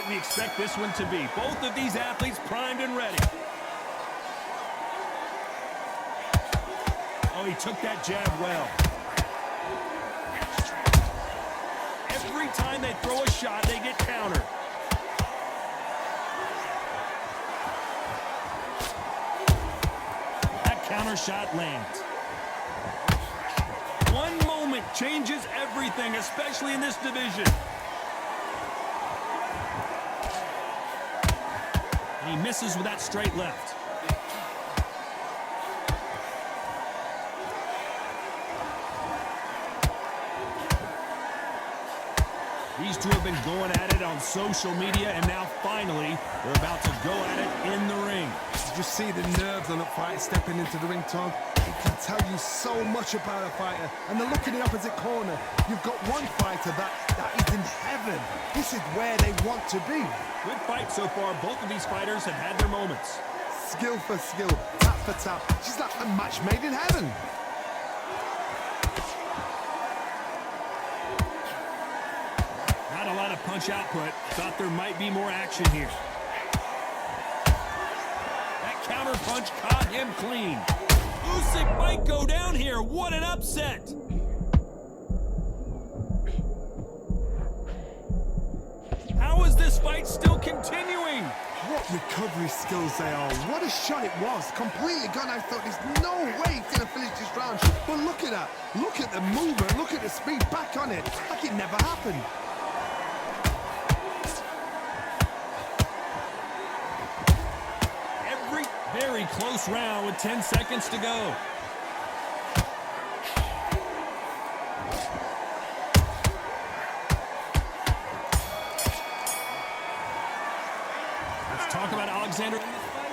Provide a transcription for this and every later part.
fight we expect this one to be. Both of these athletes primed and ready. Oh, he took that jab well. Every time they throw a shot, they get countered. That counter shot lands. One moment changes everything, especially in this division. And he misses with that straight left. These two have been going at it on social media, and now finally they're about to go at it in the ring. Did you see the nerves on a fighter stepping into the ring, Tom? It can tell you so much about a fighter. And the look in the opposite corner, you've got one fighter that is in heaven. This is where they want to be. Good fight so far. Both of these fighters have had their moments. Skill for skill, tap for tap. She's like a match made in heaven. Not a lot of punch output. Thought there might be more action here. That counter punch caught him clean. Usyk might go down here. What an upset. How is this fight still continuing? What recovery skills they are. What a shot it was. Completely gone. I thought there's no way he's going to finish this round. But look at that. Look at the movement. Look at the speed. Back on it. Like it never happened. Very close round with 10 seconds to go. Let's talk about Alexander in this fight.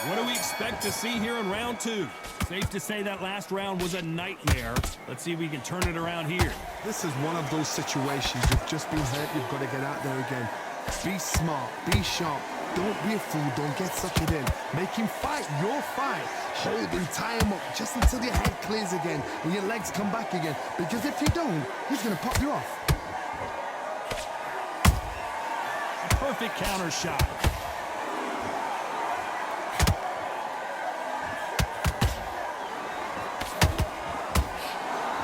What do we expect to see here in round two? Safe to say that last round was a nightmare. Let's see if we can turn it around here. This is one of those situations. You've just been hurt. You've got to get out there again. Be smart. Be sharp. Don't be a fool. Don't get suckered in. Make him fight your fight. Hold him, tie him up just until your head clears again and your legs come back again. Because if you don't, he's going to pop you off. A perfect counter shot.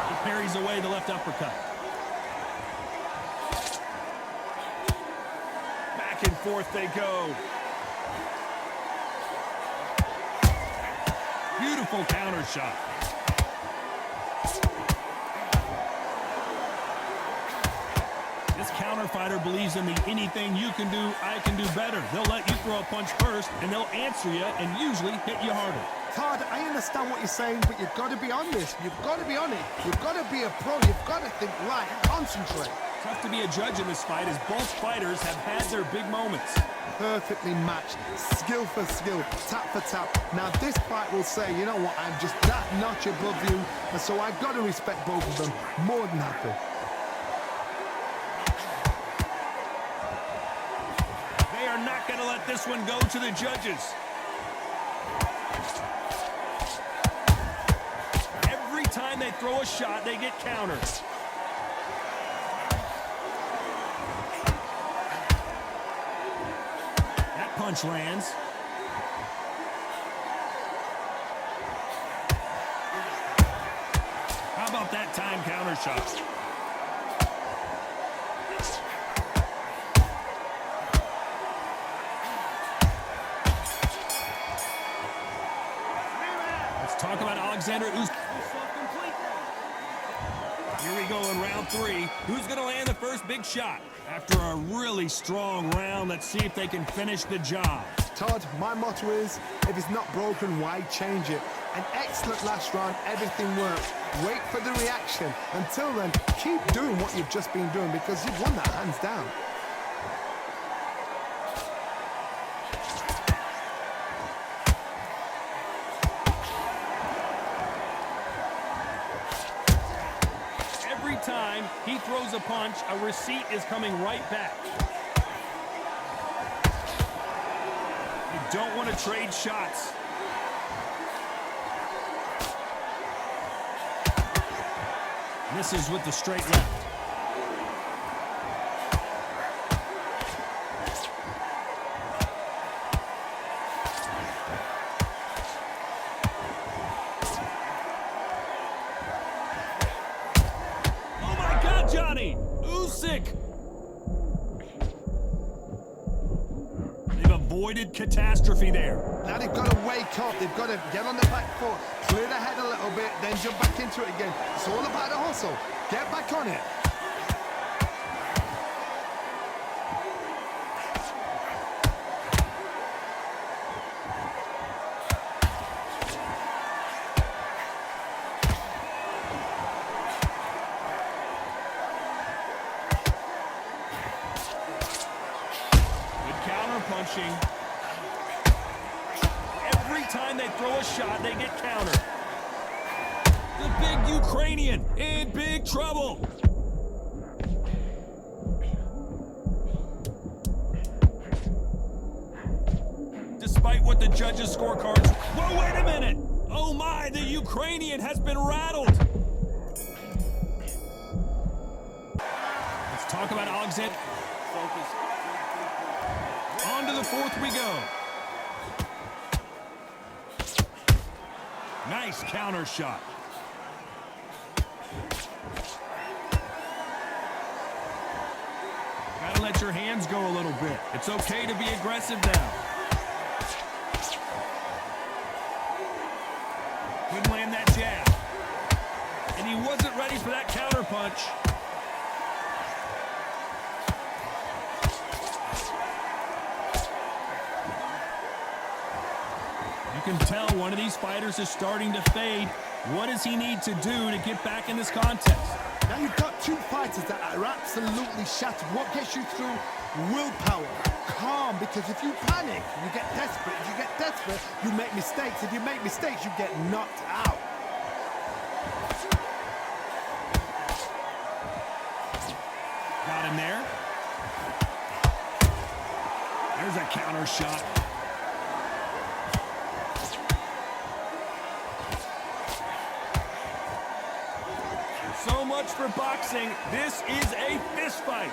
He parries away the left uppercut. Back and forth they go. Beautiful counter shot. This counter fighter believes in the anything you can do, I can do better. They'll let you throw a punch first, and they'll answer you and usually hit you harder. Todd, I understand what you're saying, but you've got to be on this. You've got to be on it. You've got to be a pro. You've got to think right and concentrate. Tough to be a judge in this fight as both fighters have had their big moments. Perfectly matched, skill for skill, tap for tap. Now this fight will say, you know what, I'm just that notch above you, and so I've got to respect both of them more than happy. They are not going to let this one go to the judges. Every time they throw a shot, they get countered. Punch lands. How about that time counter shot? Let's talk about Alexander Usyk. Here we go in round three. Who's going to land the first big shot? After a really strong round, let's see if they can finish the job. Todd, my motto is, if it's not broken, why change it? An excellent last round, everything worked. Wait for the reaction. Until then, keep doing what you've just been doing because you've won that hands down. Time he throws a punch, a receipt is coming right back. You don't want to trade shots. Misses with the straight left. avoided catastrophe there. Now they've got to wake up. They've got to get on the back foot, clear the head a little bit, then jump back into it again. It's all about the hustle. Get back on it. Punching. Every time they throw a shot, they get countered. The big Ukrainian in big trouble. Despite what the judges' scorecards... Whoa, wait a minute! Oh my, the Ukrainian has been rattled. Let's talk about Alexander. Focus. On to the fourth we go. Nice counter shot. Gotta let your hands go a little bit. It's okay to be aggressive now. Couldn't land that jab. And he wasn't ready for that counter punch. You can tell one of these fighters is starting to fade. What does he need to do to get back in this contest? Now you've got two fighters that are absolutely shattered. What gets you through? Willpower. Calm, because if you panic, you get desperate. If you get desperate, you make mistakes. If you make mistakes, you get knocked out. Got him there. There's a counter shot. So much for boxing. This is a fist fight.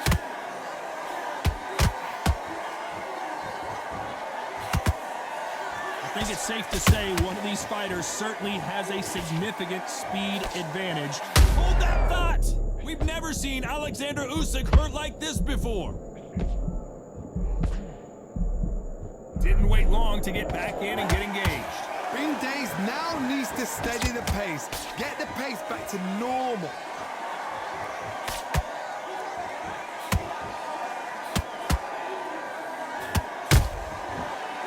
I think it's safe to say one of these fighters certainly has a significant speed advantage. Hold that thought! We've never seen Alexander Usyk hurt like this before. Didn't wait long to get back in and get engaged. Bing Days now needs to steady the pace. Get the pace back to normal.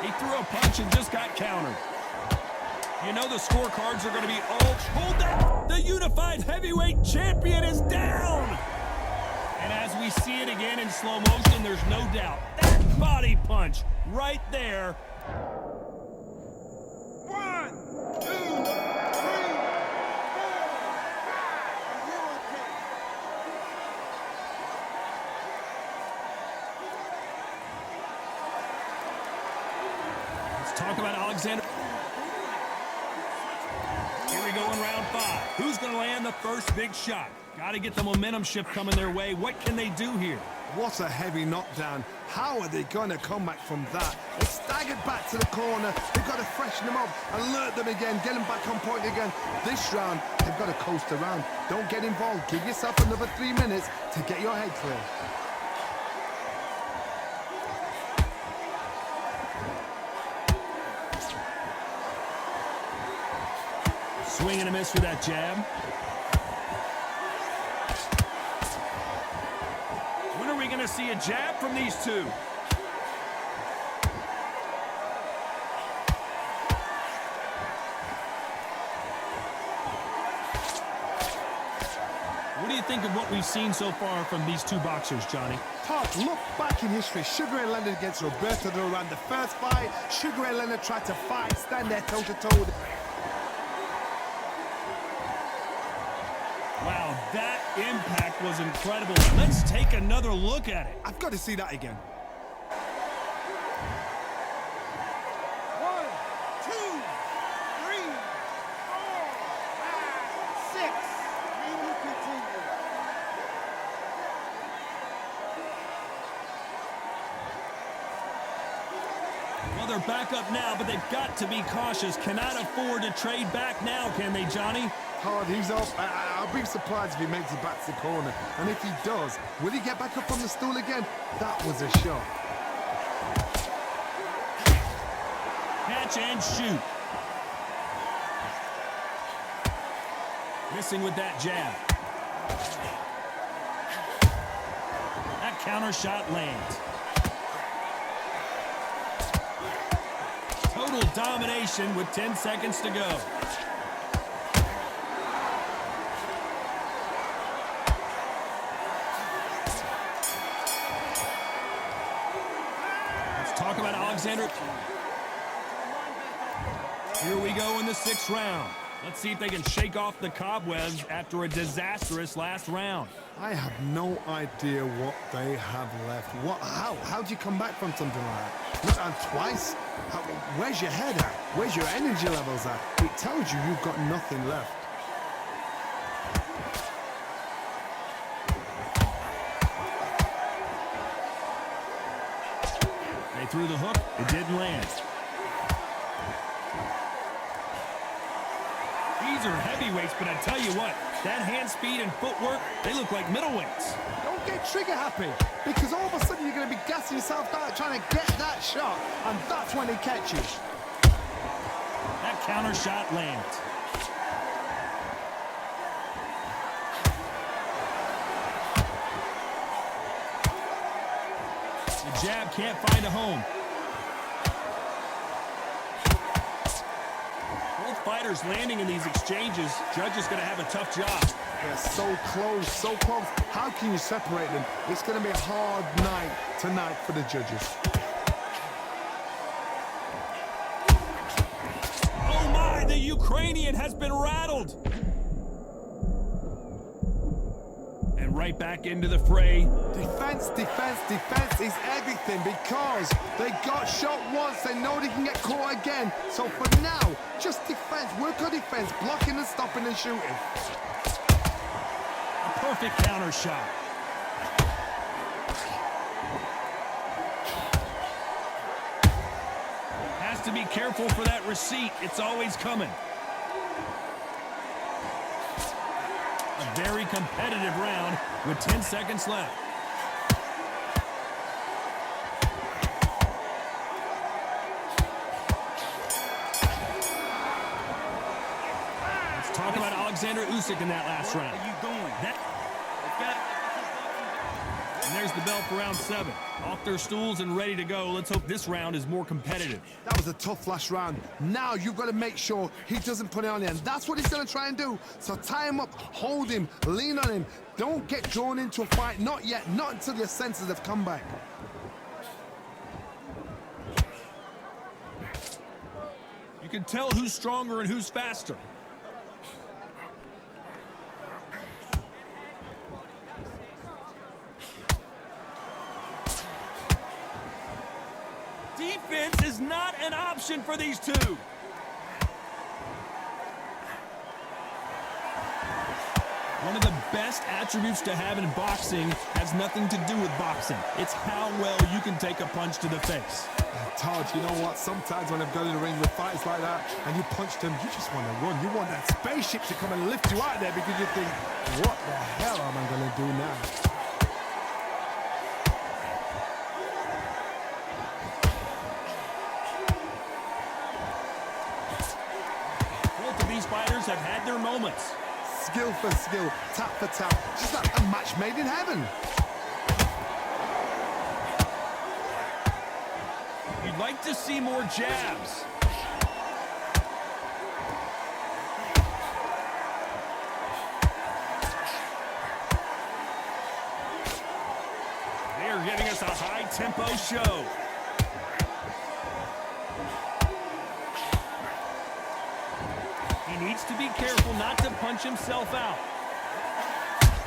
He threw a punch and just got countered. You know the scorecards are going to be all... Hold that! The unified heavyweight champion is down! And as we see it again in slow motion, there's no doubt. That body punch right there. 1, 2, 3, 4. Are you okay? Let's talk about Alexander. Here we go in round 5. Who's going to land the first big shot? Got to get the momentum shift coming their way. What can they do here? What a heavy knockdown. How are they going to come back from that? They staggered back to the corner. They've got to freshen them up, alert them again, get them back on point again. This round, they've got to coast around. Don't get involved. Give yourself another 3 minutes to get your head clear. Swing and a miss with that jab. When are we going to see a jab from these two? What do you think of what we've seen so far from these two boxers, Johnny? Todd, look back in history. Sugar Ray Leonard against Roberto Duran. The first fight, Sugar Ray Leonard tried to fight, stand there toe-to-toe. Wow, that impact was incredible. Let's take another look at it. I've got to see that again. 1, 2, 3, 4, 5, 6. We will continue. Well, they're back up now, but they've got to be cautious. Cannot afford to trade back now, can they, Johnny? Todd, he's up. I'll be surprised if he makes it back to the corner. And if he does, will he get back up on the stool again? That was a shot. catch and shoot. Missing with that jab. That counter shot lands. Total domination with 10 seconds to go. Let's talk about Alexander. Here we go in the 6th round. Let's see if they can shake off the cobwebs after a disastrous last round. I have no idea what they have left. How do you come back from something like that? Not on twice? Where's your head at? Where's your energy levels at? It tells you you've got nothing left. They threw the hook. It didn't land. These are heavyweights, but I tell you what, that hand speed and footwork, they look like middleweights. Don't get trigger happy, because all of a sudden you're going to be gassing yourself out trying to get that shot, and that's when he catches. That counter shot lands. The jab can't find a home. Both fighters landing in these exchanges. Judge is going to have a tough job. They're so close, so close. How can you separate them? It's going to be a hard night tonight for the judges. Oh my, the Ukrainian has been rattled. And right back into the fray. Defense, defense, defense is everything, because they got shot once. They know they can get caught again. So for now, just defense. Work on defense, blocking and stopping and shooting. A perfect counter shot. Has to be careful for that receipt. It's always coming. A very competitive round with 10 seconds left. Let's talk about Alexander Usyk in that last round. What are you doing? And there's the bell for round 7. Off their stools and ready to go. Let's hope this round is more competitive. That was a tough last round. Now you've got to make sure he doesn't put it on you, and that's what he's going to try and do. So tie him up, hold him, lean on him. Don't get drawn into a fight. Not yet. Not until your senses have come back. You can tell who's stronger and who's faster. Defense is not an option for these two. One of the best attributes to have in boxing has nothing to do with boxing. It's how well you can take a punch to the face. Todd, you know what? Sometimes when I've gone in the ring with fights like that and you punch them, you just want to run. You want that spaceship to come and lift you out of there, because you think, what the hell am I going to do now? Both of these fighters have had their moments. Skill for skill, tap for tap, just like a match made in heaven. You'd like to see more jabs. They are giving us a high-tempo show. He needs to be careful not to punch himself out.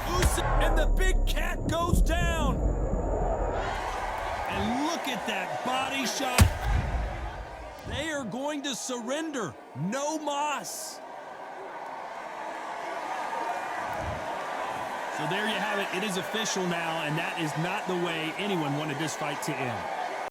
Usyk, and the big cat goes down. And look at that body shot. They are going to surrender. No mas. So there you have it. It is official now, and that is not the way anyone wanted this fight to end.